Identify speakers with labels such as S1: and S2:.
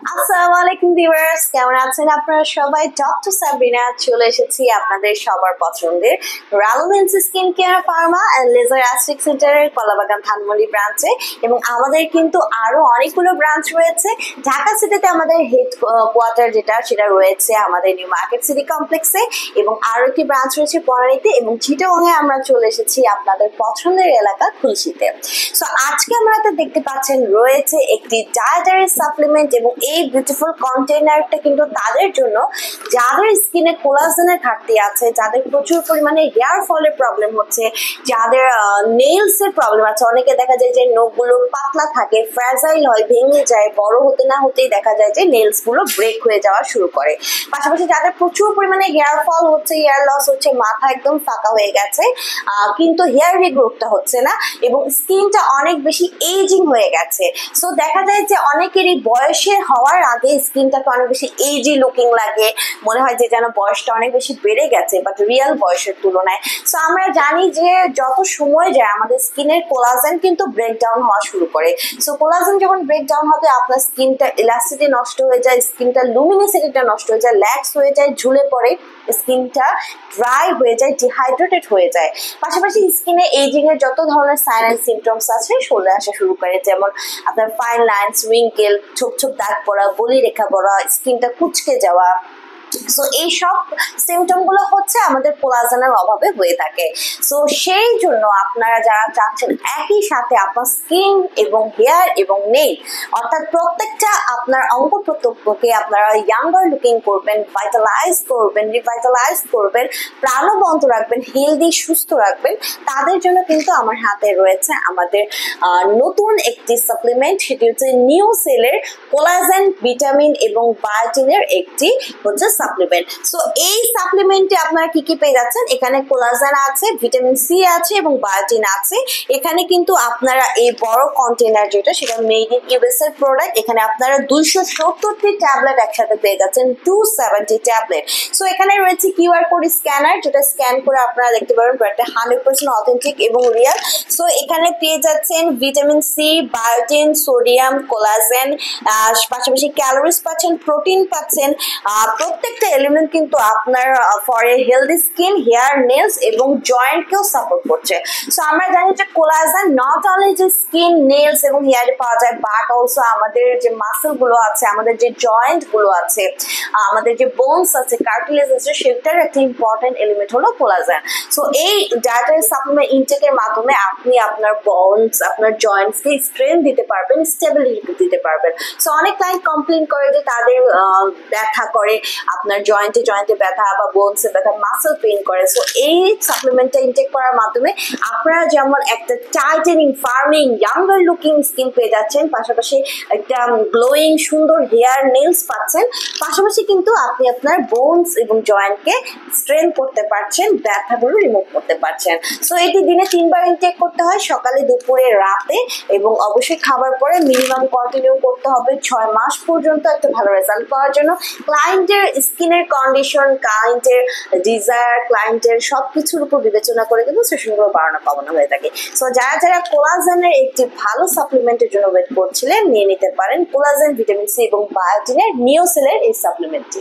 S1: আসসালামু আলাইকুম ভিউয়ার্স, কেমন আছেন আপনারা সবাই? ডক্টর সাবরিনা চলে এসেছি আপনাদের সবার পছন্দের রালোমেন্স skin care pharma and laser aesthetic সেন্টারের কলাবাগান ধানমন্ডি ব্রাঞ্চে। এবং আমাদের কিন্তু আরো অনেকগুলো ব্রাঞ্চ রয়েছে। ঢাকা সিটিতে আমাদের হেড কোয়ার্টার সেটা রয়েছে আমাদের নিউ মার্কেট সিটি কমপ্লেক্সে, এবং আরো একটি ব্রাঞ্চ রয়েছে বনানীতে, এবং চিটাগংয়ে আমরা চলে এসেছি আপনাদের পছন্দের এলাকা খুলশীতে। সো আজকে আমরা দেখতে পাচ্ছেন রয়েছে একটি ডায়েটারি সাপ্লিমেন্ট, এবং এই বিউটিফুল কন্টেইনারটা কিন্তু তাদের জন্য যাদের স্কিনে কোলাজেনের ঘাটতি আছে, যাদের প্রচুর পরিমাণে হেয়ার ফলের প্রবলেম হচ্ছে, যাদের নেইলস এর প্রবলেম আছে। অনেকে দেখা যায় যে নখগুলো পাতলা থাকে, ফ্র্যাজাইল হয়, ভেঙে যায়, বড় হতে না হতেই দেখা যায় যে নেইলস গুলো ব্রেক হয়ে যাওয়া শুরু করে। পাশাপাশি যাদের প্রচুর পরিমাণে হেয়ার ফল হচ্ছে, হেয়ার লস হচ্ছে, মাথা একদম ফাঁকা হয়ে গেছে, কিন্তু হেয়ার রিগ্রোথটা হচ্ছে না, এবং স্কিনটা অনেক বেশি এজিং হয়ে গেছে। সো দেখা যায় যে অনেকেরই বয়সের হওয়ার আগে স্কিনটাকে অনেক বেশি এজি লুকিং লাগে, মনে হয় যে যেন বয়সটা অনেক বেশি বেড়ে গেছে বাট রিয়েল বয়সের তুলনায়। সো আমরা জানি যে যত সময় যায় আমাদের স্কিনের কোলাজেন কিন্তু ব্রেকডাউন হওয়া শুরু করে। সো কোলাজেন যখন ব্রেকডাউন হবে আপনার স্কিনটা ইলাস্টিসিটি নষ্ট হয়ে যায়, স্কিনটা লুমিনিসিটিটা নষ্ট হয়ে যায়, ল্যাক্স হয়ে যায়, ঝুলে পড়ে, স্কিনটা ড্রাই হয়ে যায়, ডিহাইড্রেটেড হয়ে যায়। পাশাপাশি স্কিনে এজিং এর যত ধরনের সাইন এন্ড সিমটমস আছে চলে আসা শুরু করে, যেমন আপনার ফাইন লাইনস, উইঙ্কেল, ছোপ ছোপ দাগ পড়া, বলি রেখা পড়া, স্কিনটা কুচকে যাওয়া। সো এই সব সিমটম গুলো হচ্ছে আমাদের কোলাজেনের অভাবে হয়ে থাকে। সো সেই জন্য আপনারা যারা চাচ্ছেন একই সাথে আপনার স্কিন এবং হেয়ার এবং নেইল অর্থাৎ প্রত্যেকটা আপনার অঙ্গ প্রত্যঙ্গকে আপনারা ইয়াঙ্গার লুকিং করবেন, ভাইটালাইজ করবেন, রিভাইটালাইজ করবেন, প্রাণবন্ত রাখবেন, হেলদি সুস্থ রাখবেন, তাদের জন্য কিন্তু আমার হাতে রয়েছে আমাদের নতুন একটি সাপ্লিমেন্ট। সেটি হচ্ছে নিউ সেলের কোলাজেন, ভিটামিন এবং বায়োটিনের একটি হচ্ছে সাপ্লিমেন্ট। সো এই সাপ্লিমেন্টে আপনারা কি কি পেয়ে যাচ্ছেন? এখানে কোলাজেন আছে, ভিটামিন সি আছে এবং বায়োটিন আছে। এখানে কিন্তু আপনারা এই বড় কন্টেইনার যেটা সেটা মেড ইন ইউএস এর প্রোডাক্ট, এখানে আপনারা 270টি ট্যাবলেট একসাথে পেয়ে যাচ্ছেন, 270 ট্যাবলেট। সো এখানে রয়েছে কিউআর কোড স্ক্যানার, যেটা স্ক্যান করে আপনারা দেখতে পারবেন প্রোডাক্টটা 100% অথেন্টিক এবং রিয়েল। সো এখানে পেয়ে যাচ্ছেন vitamin C, biotin, sodium, collagen, পাশাপাশি ক্যালোরিজ পাচ্ছেন, প্রোটিন পাচ্ছেন। প্রত্যেকটা এলিমেন্ট কিন্তু আপনার for a healthy skin, hair, nails এবং জয়েন্টকেও সাপোর্ট করছে। সো আমরা জানি যে কোলাজেন নট অনলি যে স্কিন, নেলস এবং হেয়ারে পাওয়া যায়, বাট অলসো আমাদের যে মাসেল গুলো আছে, আমাদের যে জয়েন্ট গুলো আছে, আমাদের যে বোনস আছে, কার্টিলেজ আছে, সেটার একটা ইম্পর্টেন্ট এলিমেন্ট হলো কোলাজেন। সো এই ডায়েটারি সাপ্লিমেন্ট ইনটেকের মাধ্যমে আপনি আপনার বোনস, আপনার জয়েন্টসকে স্ট্রেংথ দিতে পারবেন, স্টেবিলিটি দিতে পারবেন। সো অনেক ক্লায়েন্ট কমপ্লেন করে যে তাদের ব্যথা করে, আপনার জয়েন্টে জয়েন্টে ব্যথা বা বোনসে ব্যথা, মাসেল পেইন করে। সো এই সাপ্লিমেন্টটা ইনটেক করার মাধ্যমে আপনারা যেমন একটা tightening, farming, younger looking skin পেয়ে যাচ্ছেন, পাশাপাশি একটা গ্লোয়িং সুন্দর হেয়ার, নেলস পাচ্ছেন, পাশাপাশি কিন্তু আপনি আপনার বোনস এবং জয়েন্টকে স্ট্রেংথ করতে পারছেন, ব্যথাগুলো রিমুভ করতে পারছেন। সো এটি দিনে 3বার ইনটেক করতে হয়, সকালে, দুপুরে, রাতে, এবং অবশ্যই খাবার পরে মিনিমাম কন্টিনিউ করতে হবে 6 মাস পর্যন্ত একটা ভালো রেজাল্ট পাওয়ার জন্য। ক্লায়েন্টের স্কিনের কন্ডিশন, ক্লায়েন্টের ডিজায়ার, ক্লায়েন্টের সবকিছুর উপর বিবেচনা করে কিন্তু সেশনগুলো বাড়ানো কমানো হয়ে থাকে। সো যারা যারা কোলাজেনের একটি ভালো সাপ্লিমেন্টের জন্য ওয়েট করছিলেন, নিয়ে নিতে পারেন কোলাজেন, ভিটামিন সি এবং বায়োটিনের নিউ সেলের এই সাপ্লিমেন্টটি।